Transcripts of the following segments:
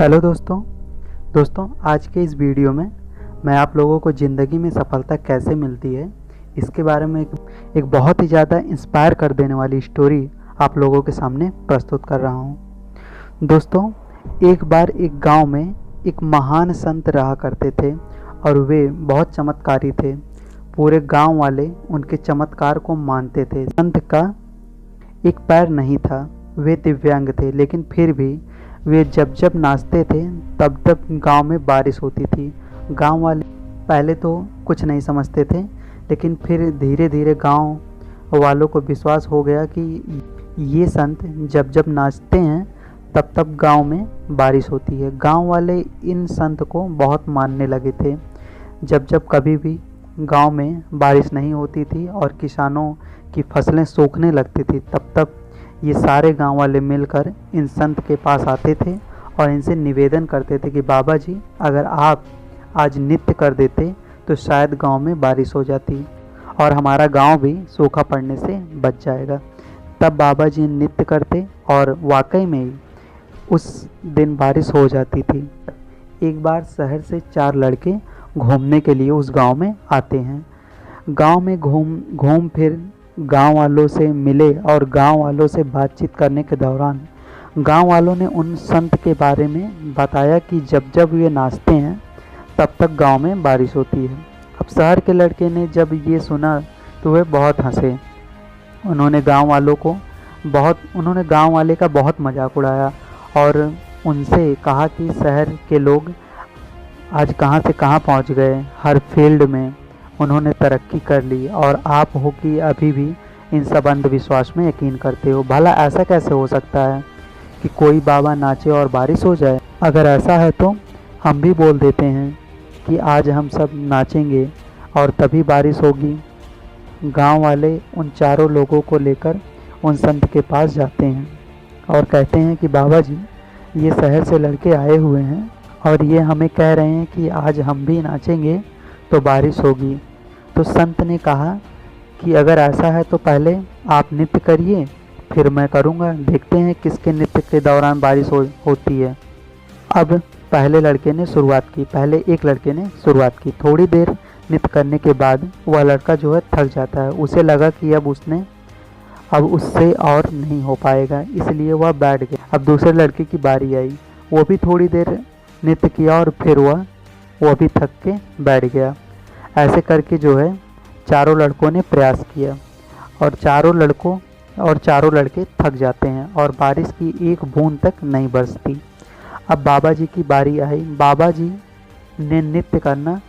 Hello दोस्तों आज के इस वीडियो में मैं आप लोगों को ज़िंदगी में सफलता कैसे मिलती है इसके बारे में एक बहुत ही ज़्यादा इंस्पायर कर देने वाली स्टोरी आप लोगों के सामने प्रस्तुत कर रहा हूँ। दोस्तों, एक बार एक गांव में एक महान संत रहा करते थे और वे बहुत चमत्कारी थे। पूरे गांव वाले उनके चमत्कार को मानते थे। संत का एक पैर नहीं था, वे दिव्यांग थे, लेकिन फिर भी वे जब जब नाचते थे तब तब गांव में बारिश होती थी। गांव वाले पहले तो कुछ नहीं समझते थे, लेकिन फिर धीरे धीरे गांव वालों को विश्वास हो गया कि ये संत जब जब नाचते हैं तब तब गांव में बारिश होती है। गांव वाले इन संत को बहुत मानने लगे थे। जब जब कभी भी गांव में बारिश नहीं होती थी और किसानों की फसलें सूखने लगती थी, तब तब ये सारे गांव वाले मिलकर इन संत के पास आते थे और इनसे निवेदन करते थे कि बाबा जी, अगर आप आज नृत्य कर देते तो शायद गांव में बारिश हो जाती और हमारा गांव भी सूखा पड़ने से बच जाएगा। तब बाबा जी नृत्य करते और वाकई में ही उस दिन बारिश हो जाती थी। एक बार शहर से 4 लड़के घूमने के लिए उस गांव में आते हैं। गांव में घूम फिर गांव वालों से मिले और गांव वालों से बातचीत करने के दौरान गांव वालों ने उन संत के बारे में बताया कि जब जब ये नाचते हैं तब तक गांव में बारिश होती है। अब शहर के लड़के ने जब ये सुना तो वे बहुत हंसे। उन्होंने गांव वाले का बहुत मजाक उड़ाया और उनसे कहा कि शहर के लोग आज कहां से कहां पहुंच गए, हर फील्ड में उन्होंने तरक्की कर ली और आप हो कि अभी भी इन सब अंधविश्वास में यकीन करते हो। भला ऐसा कैसे हो सकता है कि कोई बाबा नाचे और बारिश हो जाए? अगर ऐसा है तो हम भी बोल देते हैं कि आज हम सब नाचेंगे और तभी बारिश होगी। गांव वाले उन चारों लोगों को लेकर उन संत के पास जाते हैं और कहते हैं कि बाबा जी, ये शहर से लड़के आए हुए हैं और ये हमें कह रहे हैं कि आज हम भी नाचेंगे तो बारिश होगी। तो संत ने कहा कि अगर ऐसा है तो पहले आप नृत्य करिए, फिर मैं करूँगा, देखते हैं किसके नृत्य के दौरान बारिश होती है। अब पहले एक लड़के ने शुरुआत की। थोड़ी देर नृत्य करने के बाद वह लड़का जो है थक जाता है। उसे लगा कि अब उससे और नहीं हो पाएगा, इसलिए वह बैठ गया। अब दूसरे लड़के की बारी आई। वो भी थोड़ी देर नृत्य किया और फिर वो भी थक के बैठ गया। ऐसे करके जो है चारों लड़कों ने प्रयास किया और चारों लड़के थक जाते हैं और बारिश की एक बूंद तक नहीं बरसती। अब बाबा जी की बारी आई। बाबा जी ने नृत्य करना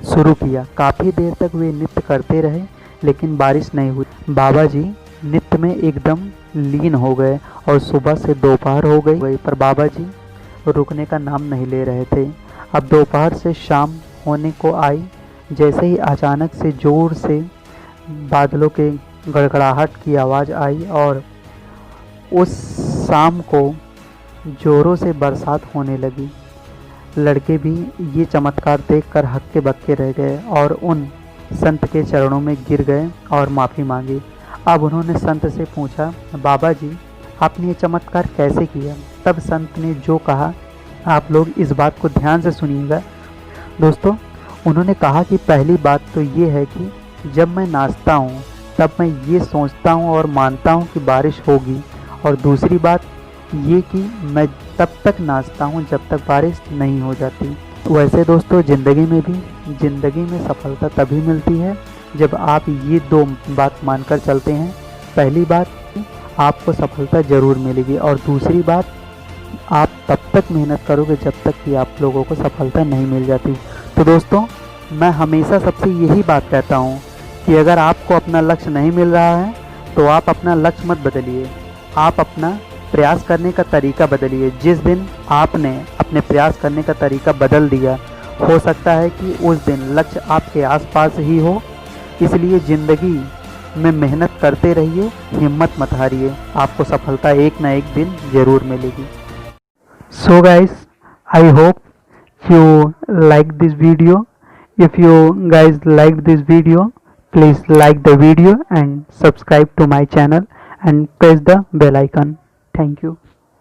शुरू किया। काफ़ी देर तक वे नृत्य करते रहे, लेकिन बारिश नहीं हुई। बाबा जी नृत्य में एकदम लीन हो गए और सुबह से दोपहर हो गई, पर बाबा जी रुकने का नाम नहीं ले रहे थे। अब दोपहर से शाम होने को आई। जैसे ही अचानक से जोर से बादलों के गड़गड़ाहट की आवाज़ आई और उस शाम को जोरों से बरसात होने लगी। लड़के भी ये चमत्कार देखकर हक्के बक्के रह गए और उन संत के चरणों में गिर गए और माफ़ी मांगी। अब उन्होंने संत से पूछा, बाबा जी, आपने ये चमत्कार कैसे किया? तब संत ने जो कहा, आप लोग इस बात को ध्यान से सुनिएगा। दोस्तों, उन्होंने कहा कि पहली बात तो ये है कि जब मैं नाचता हूँ तब मैं ये सोचता हूँ और मानता हूँ कि बारिश होगी, और दूसरी बात ये कि मैं तब तक नाचता हूँ जब तक बारिश नहीं हो जाती। वैसे दोस्तों, ज़िंदगी में सफलता तभी मिलती है जब आप ये 2 बात मानकर चलते हैं। पहली बात, आपको सफलता ज़रूर मिलेगी, और दूसरी बात, आप तब तक मेहनत करोगे जब तक कि आप लोगों को सफलता नहीं मिल जाती। तो दोस्तों, मैं हमेशा सबसे यही बात कहता हूँ कि अगर आपको अपना लक्ष्य नहीं मिल रहा है तो आप अपना लक्ष्य मत बदलिए, आप अपना प्रयास करने का तरीका बदलिए। जिस दिन आपने अपने प्रयास करने का तरीका बदल दिया, हो सकता है कि उस दिन लक्ष्य आपके आसपास ही हो। इसलिए ज़िंदगी में मेहनत करते रहिए, हिम्मत मत हारिए, आपको सफलता एक ना एक दिन ज़रूर मिलेगी। So guys, I hope you like this video. If you guys liked this video, please like the video and subscribe to my channel and press the bell icon. Thank you.